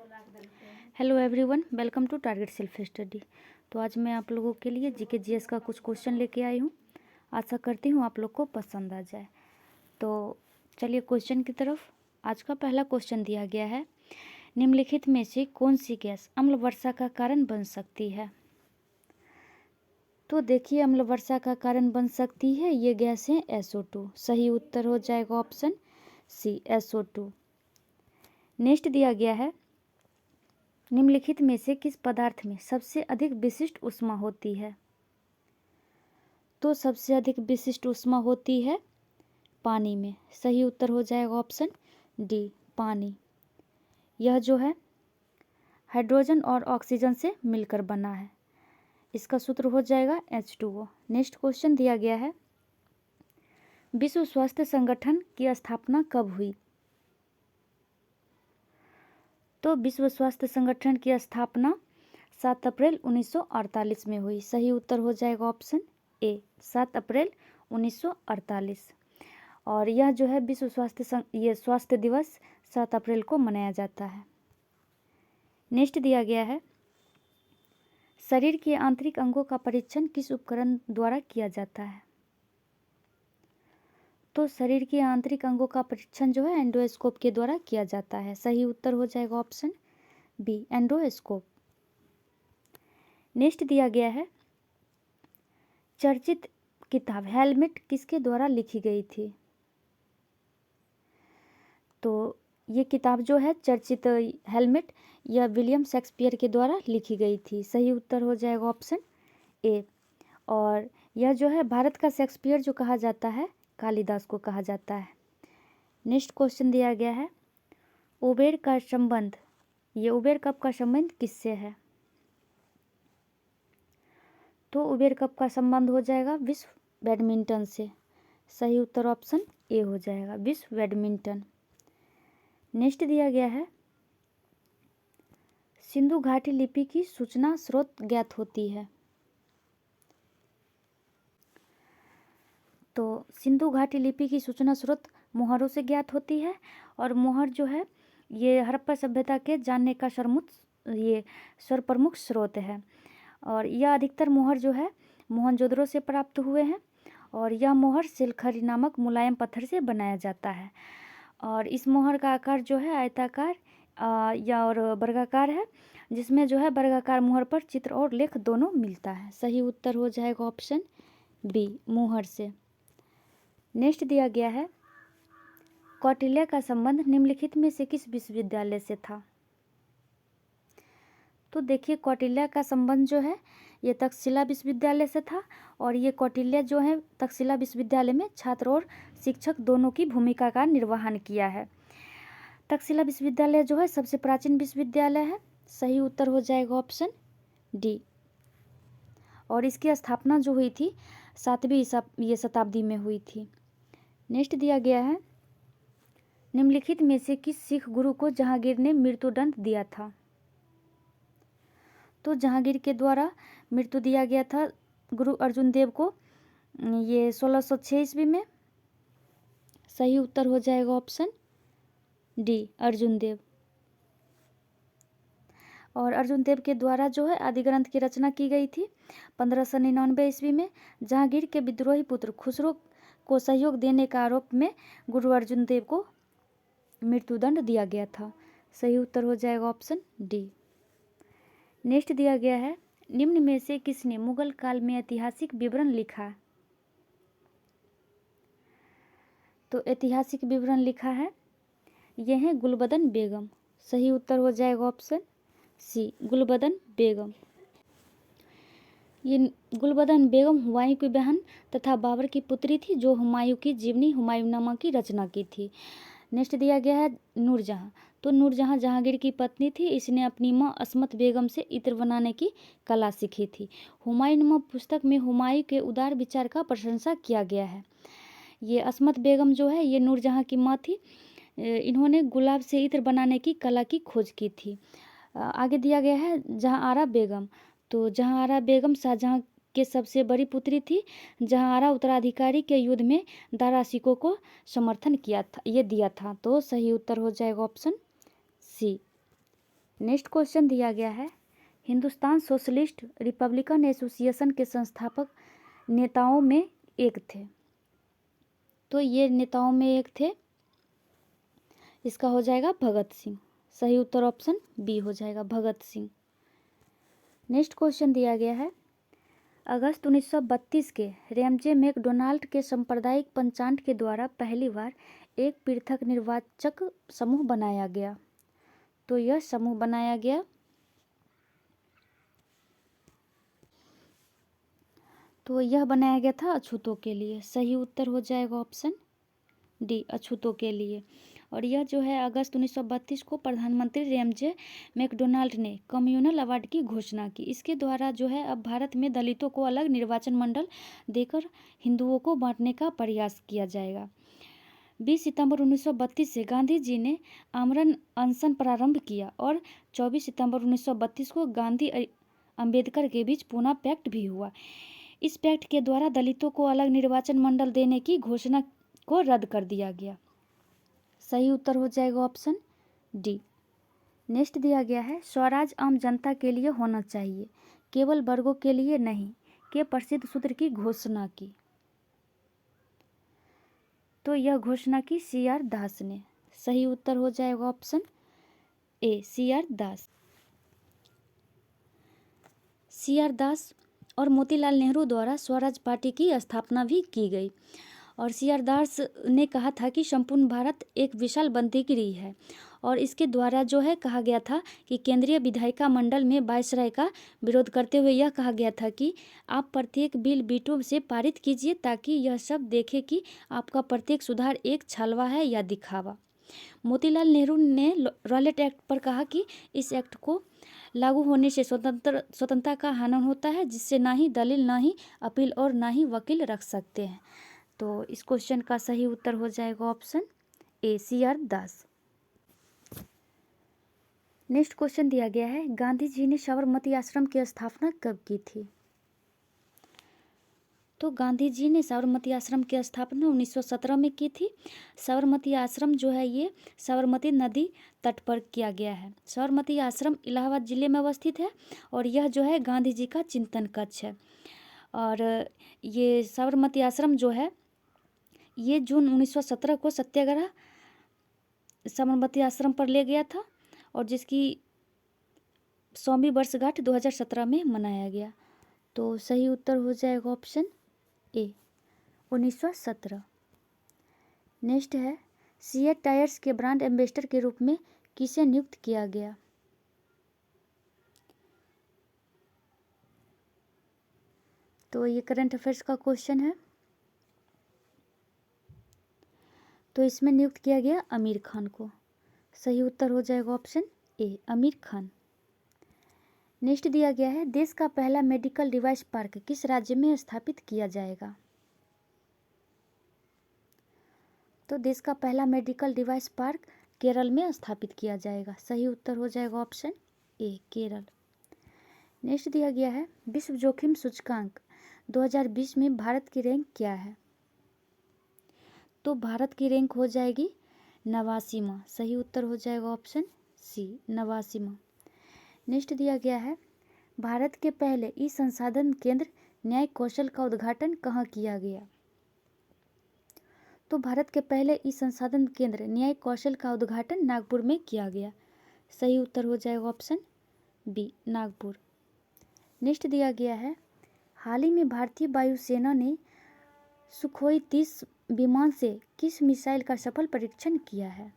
Hello everyone, welcome to target self study. तो आज मैं आप लोगों के लिए जीके जीएस का कुछ क्वेश्चन लेके आई हूँ। आशा करती हूँ आप लोग को पसंद आ जाए। तो चलिए क्वेश्चन की तरफ। आज का पहला क्वेश्चन दिया गया है, निम्नलिखित में से कौन सी गैस अम्ल वर्षा का कारण बन सकती है। तो देखिए, अम्ल वर्षा का कारण बन सकती है ये गैस है SO2। सही उत्तर हो जाएगा ऑप्शन सी, SO2। नेक्स्ट दिया गया है, निम्नलिखित में से किस पदार्थ में सबसे अधिक विशिष्ट ऊष्मा होती है। तो सबसे अधिक विशिष्ट ऊष्मा होती है पानी में। सही उत्तर हो जाएगा ऑप्शन डी, पानी। यह जो है हाइड्रोजन और ऑक्सीजन से मिलकर बना है। इसका सूत्र हो जाएगा H2O। नेक्स्ट क्वेश्चन दिया गया है, विश्व स्वास्थ्य संगठन की स्थापना कब हुई। तो विश्व स्वास्थ्य संगठन की स्थापना 7 अप्रैल 1948 में हुई। सही उत्तर हो जाएगा ऑप्शन ए, 7 अप्रैल 1948। और यह जो है विश्व स्वास्थ्य दिवस 7 अप्रैल को मनाया जाता है। नेक्स्ट दिया गया है, शरीर के आंतरिक अंगों का परीक्षण किस उपकरण द्वारा किया जाता है। तो शरीर के आंतरिक अंगों का परीक्षण जो है एंडोस्कोप के द्वारा किया जाता है। सही उत्तर हो जाएगा ऑप्शन बी, एंडोस्कोप। नेक्स्ट दिया गया है, चर्चित किताब हेलमेट किसके द्वारा लिखी गई थी। तो ये किताब जो है चर्चित हेलमेट, यह विलियम शेक्सपियर के द्वारा लिखी गई थी। सही उत्तर हो जाएगा ऑप्शन ए। और यह जो है भारत का शेक्सपियर जो कहा जाता है, कालिदास को कहा जाता है। नेक्स्ट क्वेश्चन दिया गया है, उबेर का संबंध, ये उबेर कप का संबंध किससे है। तो उबेर कप का संबंध हो जाएगा विश्व बैडमिंटन से। सही उत्तर ऑप्शन ए हो जाएगा, विश्व बैडमिंटन। नेक्स्ट दिया गया है, सिंधु घाटी लिपि की सूचना स्रोत ज्ञात होती है। तो सिंधु घाटी लिपि की सूचना स्रोत मोहरों से ज्ञात होती है। और मोहर जो है ये हड़प्पा सभ्यता के जानने का सर्वप्रमुख स्रोत है। और यह अधिकतर मोहर जो है मोहनजोदड़ो से प्राप्त हुए हैं। और यह मोहर सिलखरी नामक मुलायम पत्थर से बनाया जाता है। और इस मोहर का आकार जो है आयताकार या और वर्गाकार है, जिसमें जो है वर्गाकार मोहर पर चित्र और लेख दोनों मिलता है। सही उत्तर हो जाएगा ऑप्शन बी, मोहर से। नेक्स्ट दिया गया है, कौटिल्य का संबंध निम्नलिखित में से किस विश्वविद्यालय से था। तो देखिए, कौटिल्य का संबंध जो है ये तक्षशिला विश्वविद्यालय से था। और ये कौटिल्य जो है तक्षशिला विश्वविद्यालय में छात्र और शिक्षक दोनों की भूमिका का निर्वहन किया है। तक्षशिला विश्वविद्यालय जो है सबसे प्राचीन विश्वविद्यालय है। सही उत्तर हो जाएगा ऑप्शन डी। और इसकी स्थापना जो हुई थी 7वीं शताब्दी में हुई थी। नेक्स्ट दिया गया है, निम्नलिखित में से किस सिख गुरु को जहांगीर ने मृत्युदंड दिया था। तो जहांगीर के द्वारा मृत्यु दिया गया था गुरु अर्जुन देव को, ये 1606 ईस्वी में। सही उत्तर हो जाएगा ऑप्शन डी, अर्जुन देव। और अर्जुन देव के द्वारा जो है आदि ग्रंथ की रचना की गई थी 1599 ईस्वी में। जहांगीर के विद्रोही पुत्र खुसरो को सहयोग देने का आरोप में गुरु अर्जुन देव को मृत्युदंड दिया गया था। सही उत्तर हो जाएगा ऑप्शन डी। नेक्स्ट दिया गया है, निम्न में से किसने मुगल काल में ऐतिहासिक विवरण लिखा। तो ऐतिहासिक विवरण लिखा है, यह है गुलबदन बेगम। सही उत्तर हो जाएगा ऑप्शन सी, गुलबदन बेगम। ये गुलबदन बेगम हुमायूं की बहन तथा बाबर की पुत्री थी, जो हुमायूं की जीवनी हुमायूंनामा की रचना की थी। नेक्स्ट दिया गया है, नूरजहां। तो नूरजहां जहांगीर की पत्नी थी। इसने अपनी माँ अस्मत बेगम से इत्र बनाने की कला सीखी थी। हुमायूंनामा पुस्तक में हुमायूं के उदार विचार का प्रशंसा किया गया है। ये अस्मत बेगम जो है ये नूरजहां की माँ थी। इन्होंने गुलाब से इत्र बनाने की कला की खोज की थी। आगे दिया गया है जहांआरा बेगम। तो जहांआरा बेगम शाहजहां के सबसे बड़ी पुत्री थी। जहांआरा उत्तराधिकारी के युद्ध में दारा शिकोह को समर्थन किया था, ये दिया था। तो सही उत्तर हो जाएगा ऑप्शन सी। नेक्स्ट क्वेश्चन दिया गया है, हिंदुस्तान सोशलिस्ट रिपब्लिकन एसोसिएशन के संस्थापक नेताओं में एक थे। तो ये नेताओं में एक थे, इसका हो जाएगा भगत सिंह। सही उत्तर ऑप्शन बी हो जाएगा, भगत सिंह। नेक्स्ट क्वेश्चन दिया गया है, अगस्त 1932 के रैमजे मैकडोनाल्ड के सांप्रदायिक पंचांग के द्वारा पहली बार एक पृथक निर्वाचक समूह बनाया गया। तो यह समूह बनाया गया था अछूतों के लिए। सही उत्तर हो जाएगा ऑप्शन डी, अछूतों के लिए। और यह जो है अगस्त 1932 को प्रधानमंत्री रैमजे मैकडोनाल्ड ने कम्युनल अवार्ड की घोषणा की। इसके द्वारा जो है अब भारत में दलितों को अलग निर्वाचन मंडल देकर हिंदुओं को बांटने का प्रयास किया जाएगा। 20 सितंबर 1932 से गांधी जी ने आमरण अनशन प्रारंभ किया और 24 सितंबर 1932 को गांधी अंबेडकर के बीच पूना पैक्ट भी हुआ। इस पैक्ट के द्वारा दलितों को अलग निर्वाचन मंडल देने की घोषणा को रद्द कर दिया गया। सही उत्तर हो जाएगा ऑप्शन डी। नेक्स्ट दिया गया है, स्वराज आम जनता के लिए होना चाहिए, केवल वर्गों के लिए नहीं, के प्रसिद्ध सूत्र की घोषणा की। तो यह घोषणा की CR दास ने। सही उत्तर हो जाएगा option A, CR Das. CR दास और मोतीलाल नेहरू द्वारा स्वराज पार्टी की स्थापना भी की गई। और CR दास ने कहा था कि संपूर्ण भारत एक विशाल बंदीगृह है, और इसके द्वारा जो है कहा गया था कि केंद्रीय विधायिका मंडल में वायसराय का विरोध करते हुए यह कहा गया था कि आप प्रत्येक बिल वीटो से पारित कीजिए ताकि यह सब देखे कि आपका प्रत्येक सुधार एक छलवा है या दिखावा। मोतीलाल नेहरू ने रॉलेट एक्ट पर कहा कि इस एक्ट को लागू होने से स्वतंत्रता का हनन होता है, जिससे ना ही दलील, ना ही अपील और ना ही वकील रख सकते हैं। तो इस क्वेश्चन का सही उत्तर हो जाएगा option A, CR Das. Next question दिया गया है, गांधी जी ने साबरमती आश्रम की स्थापना कब की थी? तो गांधी जी ने साबरमती आश्रम की स्थापना 1917 में की थी। साबरमती आश्रम जो है ये साबरमती नदी तट पर किया गया है। साबरमती आश्रम इलाहाबाद जिले में अवस्थित है और यह जो है गांधी जी का चिंतन कक्ष है। और ये साबरमती आश्रम जो है ये जून 1917 को सत्याग्रह साबरमती आश्रम पर ले गया था और जिसकी 100वीं वर्षगांठ 2017 में मनाया गया। तो सही उत्तर हो जाएगा ऑप्शन ए, 1917। नेक्स्ट है, सीएट टायर्स के ब्रांड एम्बेसडर के रूप में किसे नियुक्त किया गया? तो ये करंट अफेयर्स का क्वेश्चन है। तो इसमें नियुक्त किया गया आमिर खान को। सही उत्तर हो जाएगा option A, Aamir Khan. Next दिया गया है, देश का पहला मेडिकल डिवाइस पार्क किस राज्य में स्थापित किया जाएगा? तो देश का पहला मेडिकल डिवाइस पार्क केरल में स्थापित किया जाएगा। सही उत्तर हो जाएगा ऑप्शन ए, केरल। नेक्स्ट दिया गया है, विश्व जोखिम सूचकांक 2020 में भारत की रैंक क्या है? तो भारत की रैंक हो जाएगी 89वां। सही उत्तर हो जाएगा ऑप्शन सी, 89वां। नेक्स्ट दिया गया है, भारत के पहले ई संसाधन केंद्र न्याय कौशल का उद्घाटन कहाँ किया गया? तो भारत के पहले ई संसाधन केंद्र न्याय कौशल का उद्घाटन नागपुर में किया गया। सही उत्तर हो जाएगा ऑप्शन बी, नागपुर। नेक्स्ट दिया गया है, हाल ही में भारतीय वायुसेना ने सुखोई 30 विमान से किस मिसाइल का सफल परीक्षण किया है?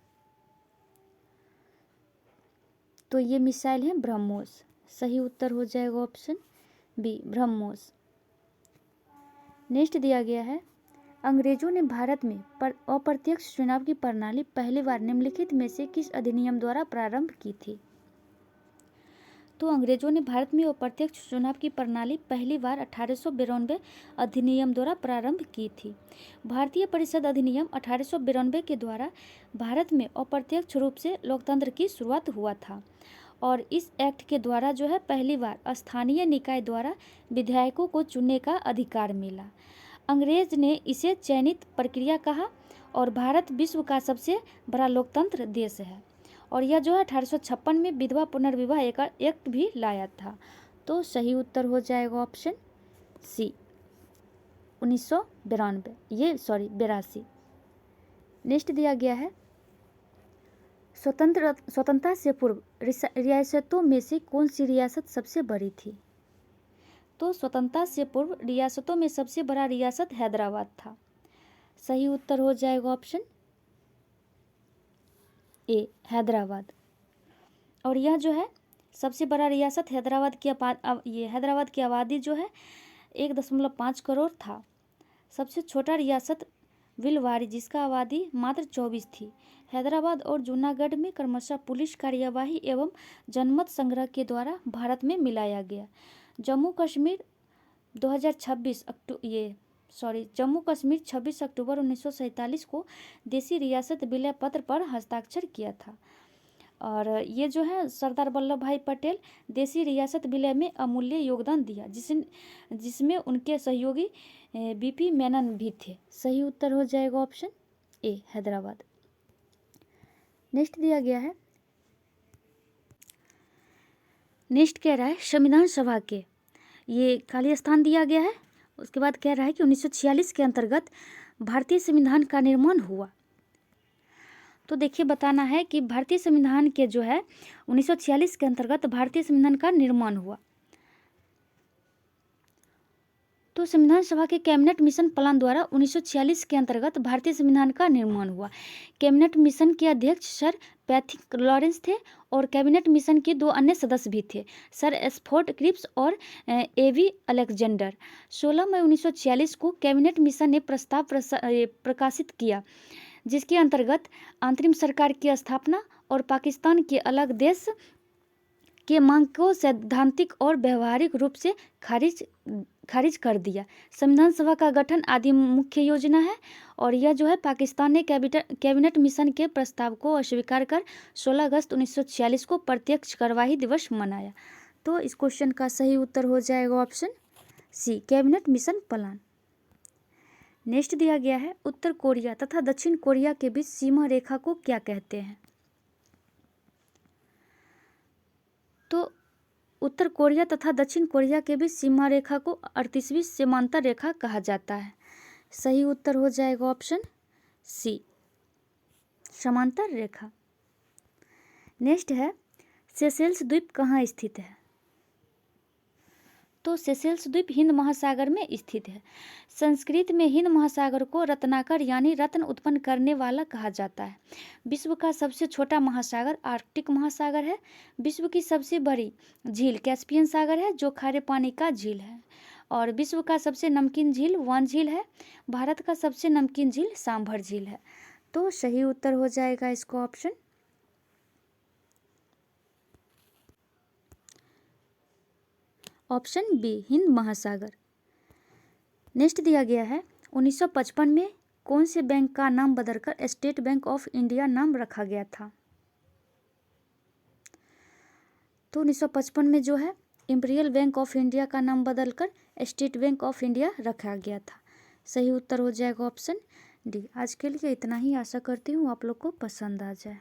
तो ये मिसाइल है ब्रह्मोस। सही उत्तर हो जाएगा ऑप्शन बी, ब्रह्मोस। नेक्स्ट दिया गया है, अंग्रेजों ने भारत में अप्रत्यक्ष चुनाव की प्रणाली पहली बार निम्नलिखित में से किस अधिनियम द्वारा प्रारंभ की थी? तो अंग्रेजों ने भारत में अप्रत्यक्ष चुनाव की प्रणाली पहली बार 1892 अधिनियम द्वारा प्रारंभ की थी। भारतीय परिषद अधिनियम 1892 के द्वारा भारत में अप्रत्यक्ष रूप से लोकतंत्र की शुरुआत हुआ था और इस एक्ट के द्वारा जो है पहली बार स्थानीय निकाय द्वारा विधायकों को चुनने का अधिकार मिला। अंग्रेज ने इसे चयनित प्रक्रिया कहा और भारत विश्व का सबसे बड़ा लोकतंत्र देश है और यह जो है 1856 में विधवा पुनर्विवाह एक्ट भी लाया था। तो सही उत्तर हो जाएगा ऑप्शन सी 82। नेक्स्ट दिया गया है स्वतंत्रता से पूर्व रियासतों में से कौन सी रियासत सबसे बड़ी थी? तो स्वतंत्रता से पूर्व रियासतों में सबसे बड़ा रियासत हैदराबाद था। सही उत्तर हो जाएगा ऑप्शन ए हैदराबाद। और यह जो है सबसे बड़ा रियासत हैदराबाद की आबादी जो है 1.5 करोड़ था। सबसे छोटा रियासत भिलवाड़ी जिसका आबादी मात्र 24 थी। हैदराबाद और जूनागढ़ में क्रमशः पुलिस कार्यवाही एवं जनमत संग्रह के द्वारा भारत में मिलाया गया। जम्मू कश्मीर 26 अक्टूबर 1947 को देसी रियासत विलय पत्र पर हस्ताक्षर किया था। और ये जो है सरदार वल्लभ भाई पटेल देसी रियासत विलय में अमूल्य योगदान दिया, जिसमें उनके सहयोगी बीपी मेनन भी थे। सही उत्तर हो जाएगा ऑप्शन ए हैदराबाद। नेक्स्ट दिया गया है, नेक्स्ट कह रहा है संविधान सभा के ये खाली स्थान दिया गया है। उसके बाद कह रहा है कि 1946 के अंतर्गत भारतीय संविधान का निर्माण हुआ। तो देखिए बताना है कि भारतीय संविधान के जो है 1946 के अंतर्गत भारतीय संविधान का निर्माण हुआ। तो संविधान सभा के कैबिनेट मिशन प्लान द्वारा 1946 के अंतर्गत भारतीय संविधान का निर्माण हुआ। कैबिनेट मिशन के अध्यक्ष सर पैथिक लॉरेंस थे और कैबिनेट मिशन के 2 अन्य सदस्य भी थे, सर एस्फोर्ड क्रिप्स और एवी अलेक्जेंडर। 16 मई 1946 को कैबिनेट मिशन ने प्रस्ताव प्रकाशित किया, जिसके अंतर्गत अंतरिम सरकार की स्थापना और पाकिस्तान के अलग देश के मांग को सैद्धांतिक और व्यवहारिक रूप से खारिज कर दिया। संविधान सभा का गठन आदि मुख्य योजना है। और यह जो है पाकिस्तान ने कैबिनेट मिशन के प्रस्ताव को अस्वीकार कर 16 अगस्त 1946 को प्रत्यक्ष कार्यवाही दिवस मनाया। तो इस क्वेश्चन का सही उत्तर हो जाएगा option C cabinet mission plan. Next दिया गया है उत्तर कोरिया तथा दक्षिण कोरिया के बीच सीमा रेखा को क्या कहते हैं? तो उत्तर कोरिया तथा दक्षिण कोरिया के बीच सीमा रेखा को 38वीं सीमांतर रेखा कहा जाता है। सही उत्तर हो जाएगा ऑप्शन सी समांतर रेखा। नेक्स्ट है सेशेल्स द्वीप कहाँ स्थित है? तो सेशेल्स द्वीप हिंद महासागर में स्थित है। संस्कृत में हिंद महासागर को रत्नाकर यानी रत्न उत्पन्न करने वाला कहा जाता है। विश्व का सबसे छोटा महासागर आर्कटिक महासागर है। विश्व की सबसे बड़ी झील कैस्पियन सागर है जो खारे पानी का झील है। और विश्व का सबसे नमकीन झील वन झील है। भारत का सबसे नमकीन झील सांभर झील है। तो सही उत्तर हो जाएगा इसको ऑप्शन बी हिंद महासागर। नेक्स्ट दिया गया है 1955 में कौन से बैंक का नाम बदलकर स्टेट बैंक ऑफ इंडिया नाम रखा गया था? तो 1955 में जो है इंपीरियल बैंक ऑफ इंडिया का नाम बदलकर स्टेट बैंक ऑफ इंडिया रखा गया था। सही उत्तर हो जाएगा ऑप्शन डी। आज के लिए इतना ही, आशा करती हूँ आप लोग को पसंद आ जाए।